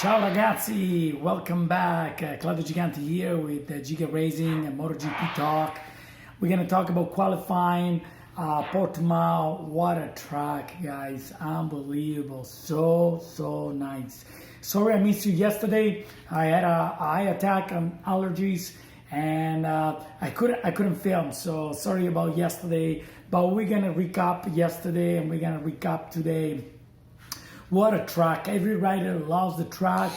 Ciao ragazzi, welcome back. Claudio Gigante here with Giga Racing and MotoGP Talk. We're going to talk about qualifying Portimao. What a track, guys. Unbelievable. So nice. Sorry I missed you yesterday. I had a eye attack on allergies and I couldn't film. So sorry about yesterday. But we're going to recap yesterday and we're going to recap today. What a track. Every rider loves the track.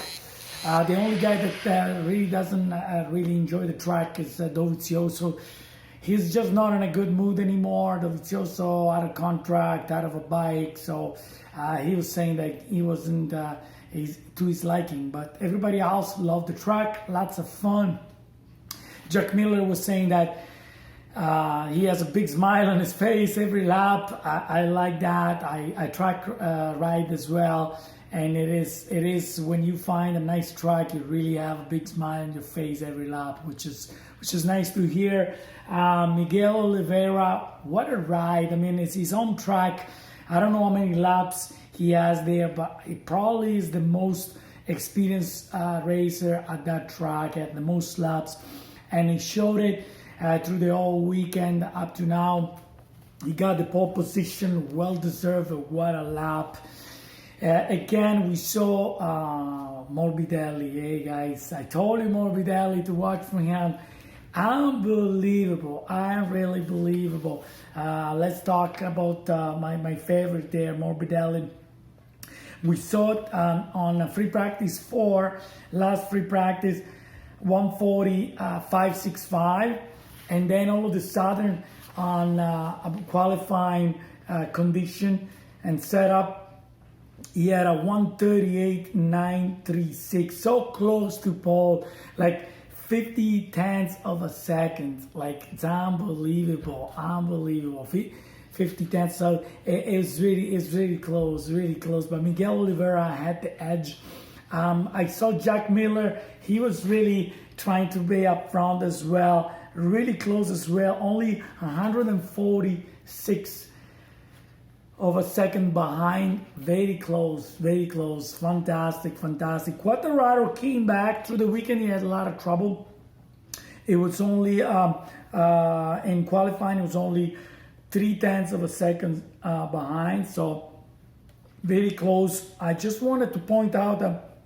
The only guy that really doesn't really enjoy the track is Dovizioso. He's just not in a good mood anymore. Dovizioso out of contract, out of a bike. So he was saying that he wasn't to his liking. But everybody else loved the track. Lots of fun. Jack Miller was saying that he has a big smile on his face every lap. I like that. I track ride as well, and it is when you find a nice track, you really have a big smile on your face every lap, which is nice to hear. Miguel Oliveira, what a ride! I mean, it's his own track. I don't know how many laps he has there, but it probably is the most experienced racer at that track, at the most laps, and he showed it. Through the whole weekend up to now. He got the pole position, well deserved. What a lap. Again, we saw Morbidelli. Hey guys, I told you Morbidelli to watch for him. Unbelievable, really believable. Let's talk about my favorite there, Morbidelli. We saw it on free practice 4, last free practice, 140.565. And then all of a sudden on qualifying condition and setup, he had a 138.936, so close to pole, like 50 tenths of a second. Like, it's unbelievable. 50 tenths. So it's really close. But Miguel Oliveira had the edge. I saw Jack Miller. He was really trying to be up front as well. Really close as well, only 146 of a second behind. Very close. Fantastic. Quartararo came back through the weekend. He had a lot of trouble. It was only in qualifying, it was only 3 tenths of a second behind, so very close. I just wanted to point out that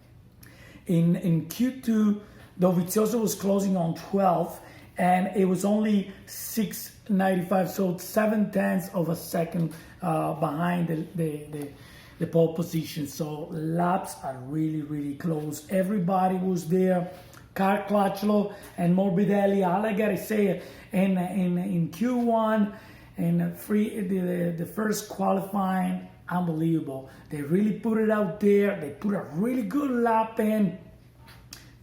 in Q2, Dovizioso was closing on 12th. And it was only 6.95, so 7 tenths of a second behind the pole position. So laps are really close. Everybody was there. Carl Crutchlow and Morbidelli. All I gotta say, in Q1 and the first qualifying, unbelievable. They really put it out there. They put a really good lap in.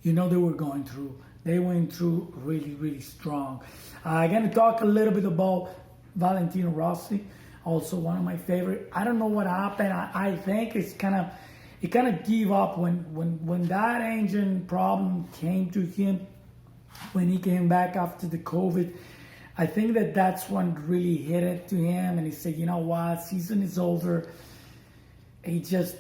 You know they were going through. They went through really strong. I'm going to talk a little bit about Valentino Rossi, also one of my favorite. I don't know what happened. I think it kind of gave up when that engine problem came to him, when he came back after the COVID. I think that's when really hit it to him, and he said, you know what, season is over. He just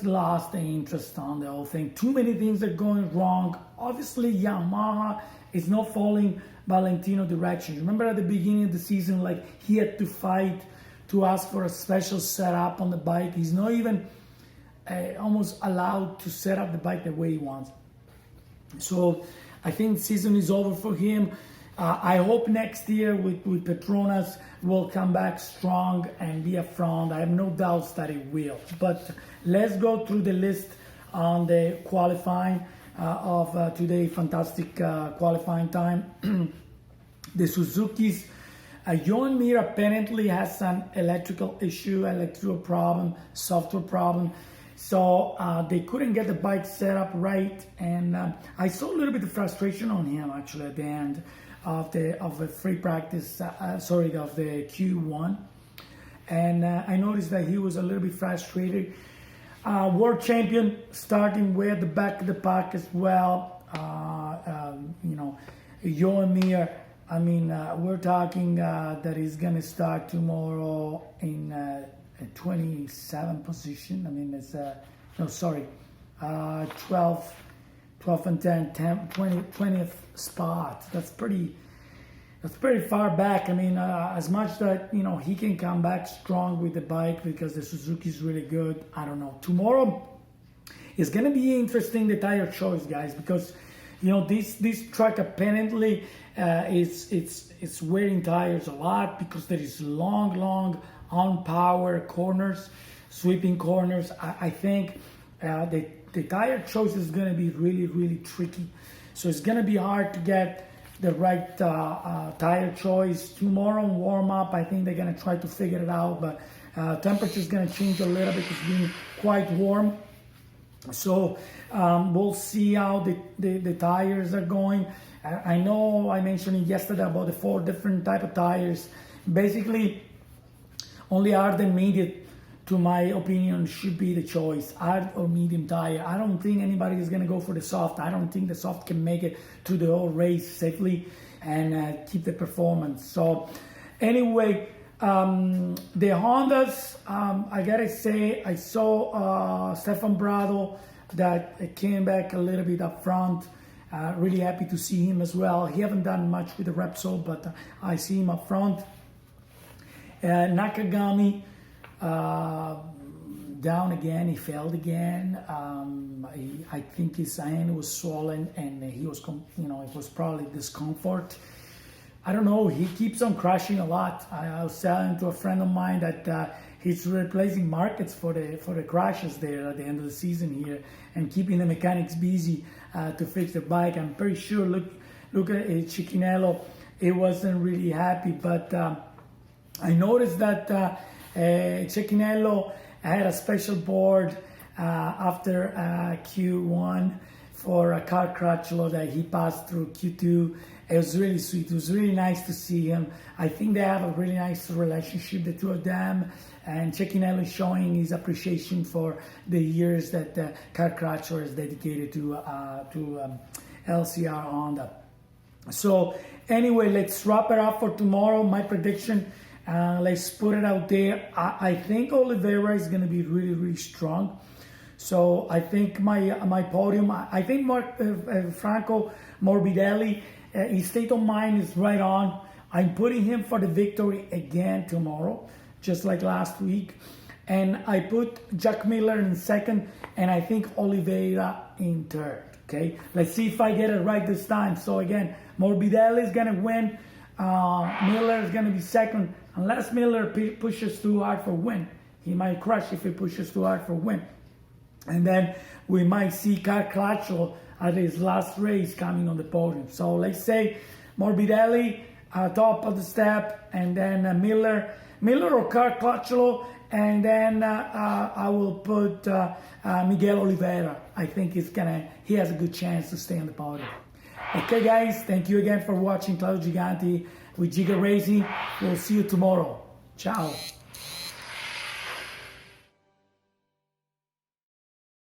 lost the interest on the whole thing. Too many things are going wrong. Obviously, Yamaha is not following Valentino directions. Remember at the beginning of the season, like, he had to fight to ask for a special setup on the bike. He's not even almost allowed to set up the bike the way he wants. So I think season is over for him. I hope next year with Petronas will come back strong and be a front. I have no doubts that it will. But let's go through the list on the qualifying of today. Fantastic qualifying time. The Suzuki's, Johan Mir apparently has some electrical problem, software problem. So they couldn't get the bike set up right. And I saw a little bit of frustration on him actually at the end of the free practice, of the Q1. And I noticed that he was a little bit frustrated. World champion, starting way at the back of the pack as well. Johan Mir, I mean, we're talking that he's going to start tomorrow in 27th position. I mean, it's 12, 12 and 10, 20th spot. That's pretty far back. I mean, as much that, he can come back strong with the bike because the Suzuki's really good. I don't know. Tomorrow is going to be interesting, the tire choice, guys, because, this track apparently it's wearing tires a lot because there is long on power corners, sweeping corners. I think the tire choice is going to be really tricky. So it's going to be hard to get the right tire choice. Tomorrow in warm-up, I think they're going to try to figure it out, but temperature is going to change a little bit. It's being quite warm. So we'll see how the tires are going. I know I mentioned it yesterday about the 4 different type of tires. Basically, only hard and medium, to my opinion, should be the choice. Hard or medium tire. I don't think anybody is going to go for the soft. I don't think the soft can make it through the whole race safely and keep the performance. So anyway, the Hondas, I gotta say, I saw Stefan Bradl that came back a little bit up front. Really happy to see him as well. He haven't done much with the Repsol, but I see him up front. Nakagami, down again. He failed again. I think his hand was swollen, and he was, it was probably discomfort. I don't know. He keeps on crashing a lot. I was telling to a friend of mine that he's replacing markets for the crashes there at the end of the season here, and keeping the mechanics busy to fix the bike. I'm pretty sure. Look at Cicchinello. He wasn't really happy, but I noticed that Cicchinello had a special board after Q1 for a car crutchlow that he passed through Q2. It was really sweet. It was really nice to see him. I think they have a really nice relationship, the two of them. And Cicchinello is showing his appreciation for the years that Car Crutchlow is dedicated to LCR Honda. So anyway, let's wrap it up for tomorrow. My prediction, let's put it out there. I think Oliveira is going to be really strong. So I think my podium, I think Franco Morbidelli, his state of mind is right on. I'm putting him for the victory again tomorrow, just like last week. And I put Jack Miller in second, and I think Oliveira in third. Okay, let's see if I get it right this time. So again, Morbidelli is gonna win. Miller is gonna be second, unless Miller pushes too hard for win. He might crash if he pushes too hard for win. And then we might see Car Crutchlow at his last race coming on the podium. So let's say Morbidelli top of the step, and then Miller or Car Crutchlow, and then I will put Miguel Oliveira. I think he has a good chance to stay on the podium. Okay, guys, thank you again for watching Claudio Giganti with Giga Racing. We'll see you tomorrow. Ciao.